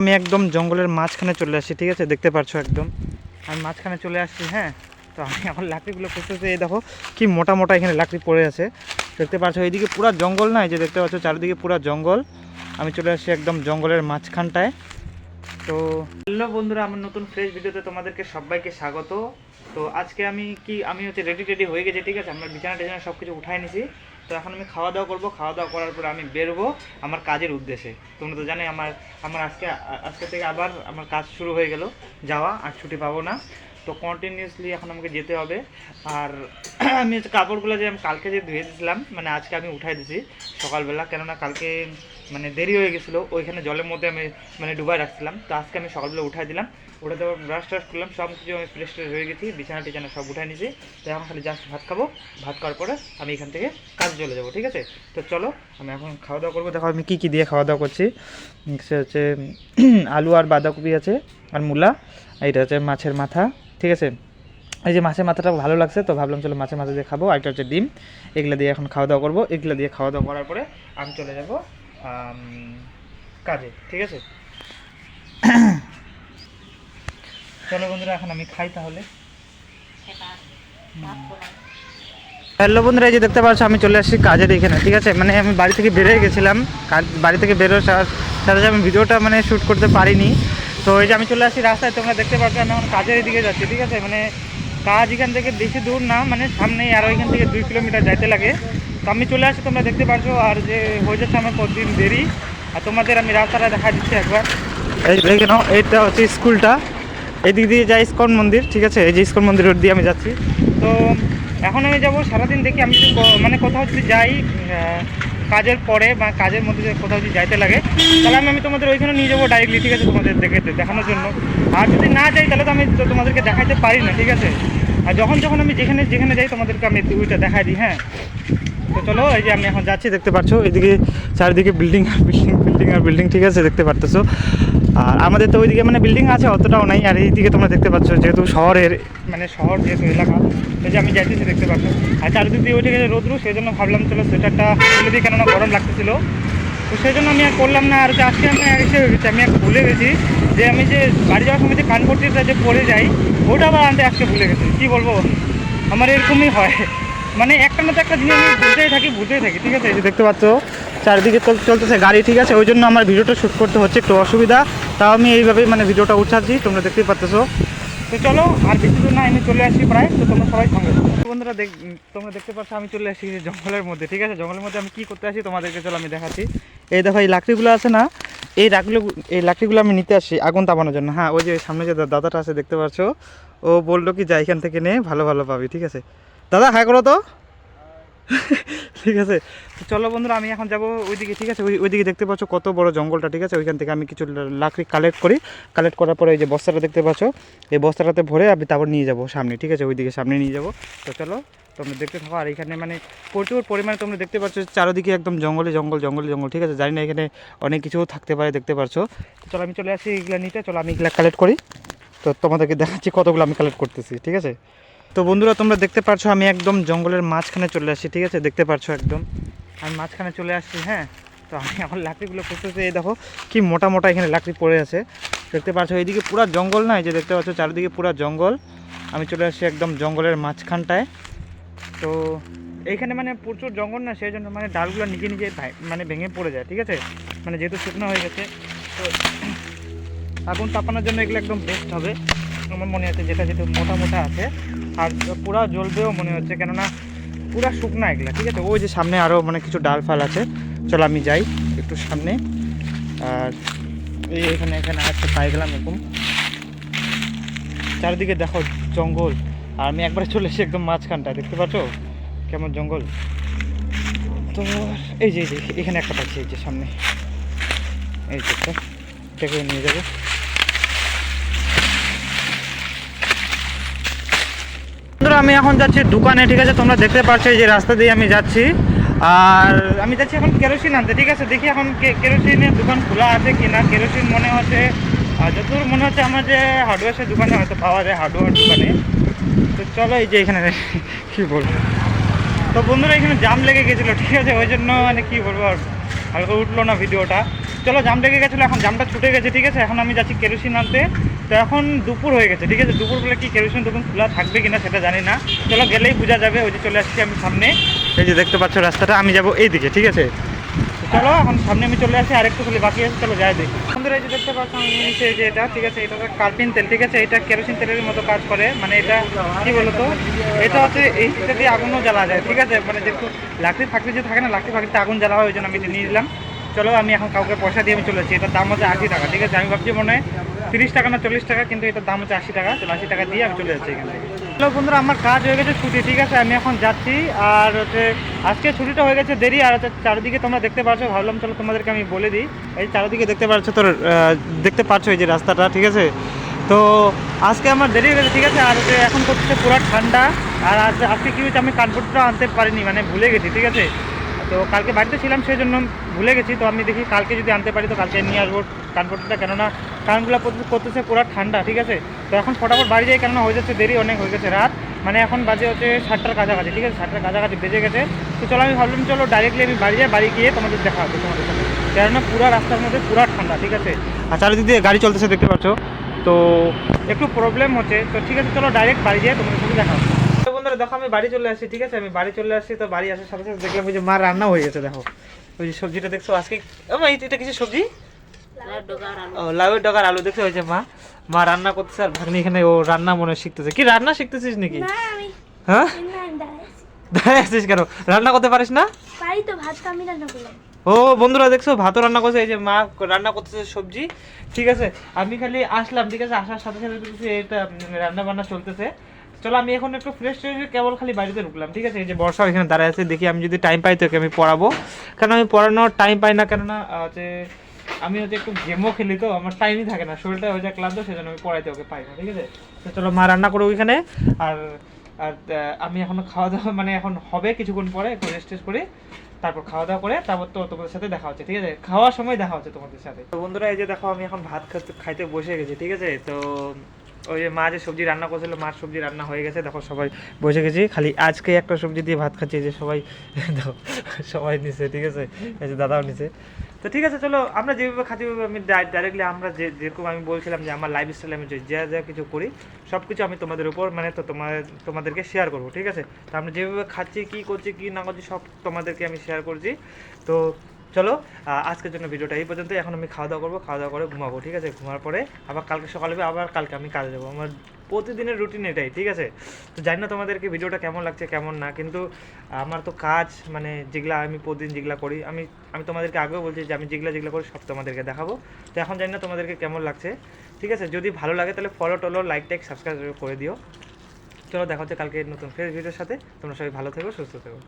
আমি একদম জঙ্গলের মাঝখানে চলে আসছি, ঠিক আছে, দেখতে পাচ্ছ একদম আমি মাঝখানে চলে আসছি। হ্যাঁ, তো আমি এখন লাকড়িগুলো খুঁজতেছি। এই দেখো কি মোটা মোটা এখানে লাকড়ি পড়ে আছে, দেখতে পাচ্ছ। এইদিকে পুরো জঙ্গল না, এই যে দেখতে পাচ্ছ চারিদিকে পুরো জঙ্গল। আমি চলে আসছি একদম জঙ্গলের মাঝখানটায়। তো হ্যালো বন্ধুরা, আমার নতুন ফ্রেশ ভিডিওতে তোমাদেরকে সবাইকে স্বাগত। তো আজকে আমি হচ্ছে রেডি হয়ে গেছি, ঠিক আছে। আমার বিছানা টিছানা সব কিছু উঠাই নিছি। তো এখন আমি খাওয়া দাওয়া করবো, খাওয়া দাওয়া করার পরে আমি বেরোবো আমার কাজের উদ্দেশ্যে। তোমরা তো জানোই আমার আজকে থেকে আবার আমার কাজ শুরু হয়ে গেল, যাওয়া আর ছুটি পাবো না। তো কন্টিনিউসলি এখন আমাকে যেতে হবে। আর আমি হচ্ছে কাপড়গুলো যে আমি কালকে যে ধুয়ে দিয়েছিলাম, মানে আজকে আমি উঠাই দিয়েছি সকালবেলা, কেননা কালকে মানে দেরি হয়ে গেছিলো, ওইখানে জলের মধ্যে আমি মানে ডুবাই রাখছিলাম। তো আজকে আমি সকালবেলা উঠাই দিলাম, উঠে দেওয়ার ব্রাশ টাশ করলাম, সব কিছু আমি ফ্রেশ ট্রেশ হয়ে গেছি, বিছানা টিছানা সব উঠাই নিয়েছি। তো এখন খালি জাস্ট ভাত খাবো, ভাত খাওয়ার পরে আমি এখান থেকে কাজে চলে যাবো, ঠিক আছে। তো চলো আমি এখন খাওয়া দাওয়া করবো। দেখো আমি কী দিয়ে খাওয়া দাওয়া করছি। সে হচ্ছে আলু আর বাঁধাকপি আছে আর মূলা, এইটা হচ্ছে মাছের মাথা, ঠিক আছে। এই যে মাছের মাথাটা ভালো লাগছে, তো ভাবলাম চলো মাছের মাথা দিয়ে খাবো। আর এটা হচ্ছে ডিম, এগুলো দিয়ে এখন খাওয়া দাওয়া করবো। এগুলো দিয়ে খাওয়া দাওয়া করার পরে আমি চলে যাব কাজে, ঠিক আছে। চলো বন্ধুরা এখন আমি খাই তাহলে। হ্যালো বন্ধুরা, এই যে দেখতে পাচ্ছ আমি চলে আসছি কাজের এখানে, ঠিক আছে। মানে আমি বাড়ি থেকে বেরিয়ে গেছিলাম, বাড়ি থেকে বেরোর সাথে আমি ভিডিওটা মানে শ্যুট করতে পারিনি। তো এই যে আমি চলে আসছি রাস্তায়, তোমরা দেখতে পাচ্ছ আমি এখন কাজের দিকে যাচ্ছি, ঠিক আছে। মানে কাজ এখান থেকে বেশি দূর না, মানে সামনেই, আরও এখান থেকে 2 কিলোমিটার যাইতে লাগে। তো আমি চলে আসছি, তোমরা দেখতে পাচ্ছ। আর যে হয়ে যাচ্ছে আমার কতদিন দেরি, আর তোমাদের আমি রাস্তাটা দেখা দিচ্ছি একবার। এই দেখে নাও, এইটা হচ্ছে স্কুলটা, এই দিক দিয়ে যাই ইস্কন মন্দির, ঠিক আছে। এই যে ইস্কন মন্দির রোড দিয়ে আমি যাচ্ছি। তো এখন আমি যাবো সারাদিন দেখি, আমি যদি মানে কোথাও যদি যাই কাজের পরে বা কাজের মধ্যে যদি কোথাও যদি যাইতে লাগে, তাহলে আমি তোমাদের ওইখানে নিয়ে যাবো ডাইরেক্টলি, ঠিক আছে, তোমাদের দেখানোর জন্য। আর যদি না যাই তাহলে তো আমি তোমাদেরকে দেখাতে পারি না, ঠিক আছে। আর যখন আমি যেখানে যাই তোমাদেরকে আমি ওইটা দেখাই দিই। হ্যাঁ, তো চলো এই যে আমি এখন যাচ্ছি, দেখতে পাচ্ছ এইদিকে চারিদিকে বিল্ডিং আর বিল্ডিং, ঠিক আছে, দেখতে পারতেছো। আর আমাদের তো ওইদিকে মানে বিল্ডিং আছে, অতটাও নাই। আর এইদিকে তোমরা দেখতে পাচ্ছ যেহেতু শহর যেহেতু এলাকা, এই যে আমি যাইতেছি, দেখতে পাচ্ছ। আর চারিদিক দিয়ে ওইদিকে রোদ্রু, সেই জন্য ভাবলাম চলো সোয়েটারটা খুলে দিই, কেননা গরম লাগতেছিল। তো সেই জন্য আমি আর করলাম না। আর আজকে আমি এসে গেছি, আমি এক ভুলে গেছি যে আমি যে বাড়ি যাওয়ার সময় যে কানপট্টিটা যে পরে যাই, ওটা আবার আনতে আজকে ভুলে গেছি। কী বলবো, আমার এরকমই হয়, মানে একটা না তো একটা জিনিস আমি ভুলতেই থাকি, ঠিক আছে। এই যে দেখতে পাচ্ছ চারিদিকে চলতেছে গাড়ি, ঠিক আছে, ওই জন্য আমার ভিডিওটা শ্যুট করতে হচ্ছে একটু অসুবিধা। তাও আমি এইভাবেই মানে ভিডিওটা উঠাচ্ছি, তোমরা দেখতেই পাচ্ছো। তো চলো আর বেশি দূর না, আমি চলে আসি প্রায়। তো তোমরা সবাই সঙ্গে বন্ধুরা তোমরা দেখতে পাচ্ছ আমি চলে আসি জঙ্গলের মধ্যে, ঠিক আছে। জঙ্গলের মধ্যে আমি কী করতে আসি তোমাদেরকে চলো আমি দেখাচ্ছি। এই দেখো এই লাকড়িগুলো আছে না, এই লাকড়িগুলো আমি নিতে আসি আগুন তাপানোর জন্য। হ্যাঁ, ওই যে সামনে যে দাদাটা আছে দেখতে পাচ্ছ, ও বললো কি যা এখান থেকে নে, ভালো পাবি, ঠিক আছে। দাদা হ্যাঁ করো তো ঠিক আছে। তো চলো বন্ধুরা আমি এখন যাবো ওইদিকে, ঠিক আছে। ওইদিকে দেখতে পাচ্ছ কত বড় জঙ্গলটা, ঠিক আছে। ওইখান থেকে আমি কিছু লাকড়ি কালেক্ট করার পরে এই যে বস্তাটা দেখতে পাচ্ছ, এই বস্তাটাতে ভরে আমি তারপর নিয়ে যাবো সামনে, ঠিক আছে, ওইদিকে সামনে নিয়ে যাবো। তো চলো তোমরা দেখতে থাকো। আর এখানে মানে প্রচুর পরিমাণে তোমরা দেখতে পাচ্ছ চারদিকে একদম জঙ্গল, ঠিক আছে। জানি না এখানে অনেক কিছু থাকতে পারে, দেখতে পাচ্ছ। চলো আমি চলে আসি এগুলো নিতে, চলো আমি এগুলো কালেক্ট করি। তো তোমাদেরকে দেখাচ্ছি কতগুলো আমি কালেক্ট করতেছি, ঠিক আছে। তো বন্ধুরা তোমরা দেখতে পাচ্ছ আমি একদম জঙ্গলের মাঝখানে চলে আসছি, ঠিক আছে, দেখতে পাচ্ছ একদম আমি মাঝখানে চলে আসছি। হ্যাঁ, তো আমি এখন লাকড়িগুলো খুঁজতেছি। এই দেখো কি মোটা মোটা এখানে লাকড়ি পড়ে আছে, দেখতে পাচ্ছ। এইদিকে পুরো জঙ্গল না, এই যে দেখতে পাচ্ছ চারিদিকে পুরো জঙ্গল। আমি চলে আসছি একদম জঙ্গলের মাঝখানটায়। তো এইখানে মানে প্রচুর জঙ্গল না, সেই জন্য মানে ডালগুলো নিজে মানে ভেঙে পড়ে যায়, ঠিক আছে, মানে যেহেতু শুকনো হয়ে গেছে। তো আগুন তাপানোর জন্য এগুলো একদম বেস্ট হবে আমার মনে হচ্ছে, যেহেতু মোটা আছে। আর পুরা জ্বলবেও মনে হচ্ছে, কেননা পুরা শুকনা এগুলা, ঠিক আছে। ওই যে সামনে আরও মানে কিছু ডাল ফাল আছে, চলো আমি যাই একটু সামনে। আর এখানে আজকে পাই গেলাম এরকম, চারিদিকে দেখো জঙ্গল। আর আমি একবারে চলে এসেছি একদম মাঝখানটা, দেখতে পাচ্ছ কেমন জঙ্গল। তো এই যে এখানে একটা পাচ্ছি, এই যে সামনে, এই যে এটাকে নিয়ে যাবো। আমি এখন যাচ্ছি দোকানে, ঠিক আছে, তোমরা দেখতে পাচ্ছ এই যে রাস্তা দিয়ে আমি যাচ্ছি। আর আমি যাচ্ছি এখন কেরোসিন আনতে, ঠিক আছে। দেখি এখন কেরোসিনের দোকান খোলা আছে কি না। কেরোসিন মনে হচ্ছে, যতদূর মনে হচ্ছে আমার যে হার্ডওয়্যারের দোকানে হয়তো পাওয়া যায়, হার্ডওয়্যার দোকানে। তো চলো এই যে এখানে কী বলবো, তো বন্ধুরা এখানে জাম লেগে গেছিলো, ঠিক আছে, ওই জন্য মানে কী বলবো আর হালকা উঠলো না ভিডিওটা। চলো, জাম লেগে গেছিলো, এখন জামটা ছুটে গেছে, ঠিক আছে। এখন আমি যাচ্ছি কেরোসিন আনতে। তো এখন দুপুর হয়ে গেছে, ঠিক আছে। দুপুর বলে কি কেরোসিন দোকান খোলা থাকবে কিনা সেটা জানি না, চলো গেলেই বোঝা যাবে। ওই যে চলে আসছি আমি সামনে, এই যে দেখতে পাচ্ছ রাস্তাটা, আমি যাবো এই দিকে, ঠিক আছে। চলো এখন সামনে আমি চলে আসি, আরেকটু খালি বাকি আছে, চলো যাই দেখি। বন্ধুরা এই যে দেখতে পাচ্ছ আমি নিচে যে এটা, ঠিক আছে, এটা কার্পিন তেল, ঠিক আছে। এটা কেরোসিন তেলের মতো কাজ করে, মানে এটা কি বলতো, এটা হচ্ছে এইটা দিয়ে আগুনও জ্বালা যায়, ঠিক আছে। মানে দেখো লাকড়ি ফাকড়ি যে থাকে না, লাকড়ি ফাকড়িতে আগুন জ্বালা হয়, ওই জন্য আমি এটা নিয়ে নিলাম। চলো আমি এখন কাউকে পয়সা দিয়ে আমি চলে যাচ্ছি। এটার দাম হচ্ছে 80 টাকা, ঠিক আছে। আমি ভাবছি মনে হয় 30 টাকা না 40 টাকা, কিন্তু এটার দাম হচ্ছে 80 টাকা। চলো 80 টাকা দিয়ে আমি চলে যাচ্ছি এখানে। হ্যালো বন্ধুরা, আমার কাজ হয়ে গেছে ছুটি, ঠিক আছে। আমি এখন যাচ্ছি। আর হচ্ছে আজকে ছুটিটা হয়ে গেছে দেরি, আর হচ্ছে চারিদিকে তোমরা দেখতে পাচ্ছ, ভাবলাম চলো তোমাদেরকে আমি বলে দিই। এই চারিদিকে দেখতে পাচ্ছ, তোর দেখতে পাচ্ছ এই যে রাস্তাটা, ঠিক আছে। তো আজকে আমার দেরি হয়ে গেছে, ঠিক আছে। আর হচ্ছে এখন করছে পুরো ঠান্ডা। আর আজকে কী হয়েছে, আমি কানপুরটা আনতে পারিনি, মানে ভুলে গেছি, ঠিক আছে। তো কালকে বাড়িতে ছিলাম সেই জন্য ভুলে গেছি। তো আমি দেখি কালকে যদি আনতে পারি তো কালকে নিয়ে আসবো কানপটটা, কেননা কানগুলো করতেছে পুরো ঠান্ডা, ঠিক আছে। তো এখন ফটাফট বাড়ি যাই, কেননা হয়ে যাচ্ছে দেরি, অনেক হয়ে গেছে রাত, মানে এখন বাজে হচ্ছে 7টার কাছাকাছি, ঠিক আছে। 7টার কাছাকাছি বেজে গেছে। তো চলো আমি ভাবলাম চলো ডাইরেক্টলি আমি বাড়ি যাই, বাড়ি গিয়ে তোমাদের দেখা হবে তোমাদের সাথে, কেননা পুরো রাস্তার মধ্যে পুরো ঠান্ডা, ঠিক আছে। আর চারিদিক দিয়ে গাড়ি চলতেছে দেখতে পাচ্ছ, তো একটু প্রবলেম হচ্ছে। তো ঠিক আছে, চলো ডাইরেক্ট বাড়ি যাই, তোমাদের সাথে দেখা হবে। তো বন্ধুরা দেখো আমি বাড়ি চলে আসছি, ঠিক আছে। আমি বাড়ি চলে আসছি, তো বাড়ি আসার সাথে সাথে দেখলাম ওই যে মা রান্না হয়ে গেছে, দেখো ওই যে সবজিটা দেখছো আজকে। এটা কিছু সবজি, ও লাউয়ের ডগার আলু, দেখছো ওই যে মা রান্না করতেছে। আর ভাগ্নি এখানে ও রান্না মনে হয় শিখতেছে। কি রান্না শিখতেছিস নাকি? হ্যাঁ, দাঁড়ায় আছিস কেন? রান্না করতে পারিস না? পারি তো, ভাত আমি রান্না করলাম। ও বন্ধুরা দেখছো ভাতও রান্না করছে, এই যে মা রান্না করতেছে সবজি, ঠিক আছে। আমি খালি আসলাম, ঠিক আছে। আসার সাথে সাথে দেখছি এটা রান্না বান্না চলতেছে। চলো আমি এখন একটু ফ্রেশ হয়ে কেবল খালি বাড়িতে ঢুকলাম, ঠিক আছে। এই যে বর্ষা এখানে দাঁড়ায় আছে, দেখি আমি যদি টাইম পাই তোকে আমি পড়াবো, কারণ আমি পড়ানোর টাইম পাই না, কেননা হচ্ছে আমি হচ্ছে একটু গেমও খেলি, তো আমার টাইমই থাকে না, শরীরটা হয়ে যায় ক্লান্ত, সেজন্য আমি পড়াইতে ওকে পাই না, ঠিক আছে। তো চলো মা রান্না করো ওইখানে। আর আর আমি এখনো খাওয়া দাওয়া মানে এখন হবে কিছুক্ষণ পরে, একটু রেস্ট টেস্ট করে তারপর খাওয়া দাওয়া করে তারপর তো তোমাদের সাথে দেখা হচ্ছে, ঠিক আছে। খাওয়ার সময় দেখা হচ্ছে তোমাদের সাথে। তো বন্ধুরা এই যে দেখো আমি এখন ভাত খাইতে বসে গেছি, ঠিক আছে। তো ওই যে মা যে সবজি রান্না করছিল, মার সবজি রান্না হয়ে গেছে, দেখো সবাই বসে গেছি। খালি আজকে একটা সবজি দিয়ে ভাত খাচ্ছি, যে সবাই দেখো সবাই নিছে, ঠিক আছে। এই যে দাদাও নিছে। তো ঠিক আছে, চলো আমরা যেভাবে খাচ্ছি আমি ডাইরেক্টলি আমরা যেরকম আমি বলছিলাম যে আমার লাইফস্টাইলে আমি যা যা কিছু করি সব কিছু আমি তোমাদের উপর মানে তো তোমাদেরকে শেয়ার করবো, ঠিক আছে। তো আমরা যেভাবে খাচ্ছি, কী করছি, কী না করছি, সব তোমাদেরকে আমি শেয়ার করছি। তো চলো আজকের জন্য ভিডিওটা এই পর্যন্ত। এখন আমি খাওয়া দাওয়া করবো, খাওয়া দাওয়া করে ঘুমাবো, ঠিক আছে। ঘুমার পরে আবার কালকে সকালে আবার কালকে আমি কাজে যাবো। আমার প্রতিদিনের রুটিন এটাই, ঠিক আছে। তো জানি না তোমাদেরকে ভিডিওটা কেমন লাগছে কেমন না, কিন্তু আমার তো কাজ মানে যেগুলো আমি প্রতিদিন যেগুলো করি, আমি তোমাদেরকে আগেও বলছি যে আমি যেগুলো করি সব তোমাদেরকে দেখাবো। তো এখন জানি না তোমাদেরকে কেমন লাগছে, ঠিক আছে। যদি ভালো লাগে তাহলে ফলো টলো লাইক টাইক সাবস্ক্রাইব করে দিও। চলো দেখা হচ্ছে কালকে নতুন ফ্রেশ ভিডিওর সাথে। তোমরা সবাই ভালো থেকো, সুস্থ থেকো।